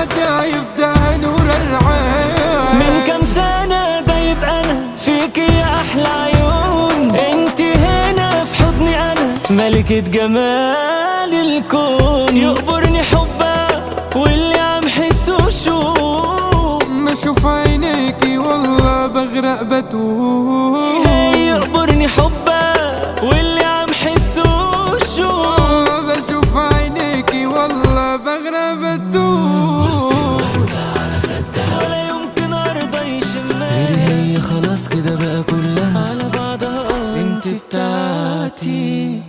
دايف ده نور العين. من كم سنة دايب أنا فيك يا أحلى عيون، انت هنا في حضني أنا ملكة جمال الكون. يقبرني حبها واللي عم حسه شوق، ما اشوف عينيكي والله بغرق بتوه. يقبرني حبها واللي عم حسه شوق، بشوف عينيكي والله بغرق بتوه. ولا يمكن أرضى يشمها غيري هي، خلاص كده بقى كلها على بعضها انت بتاعتي.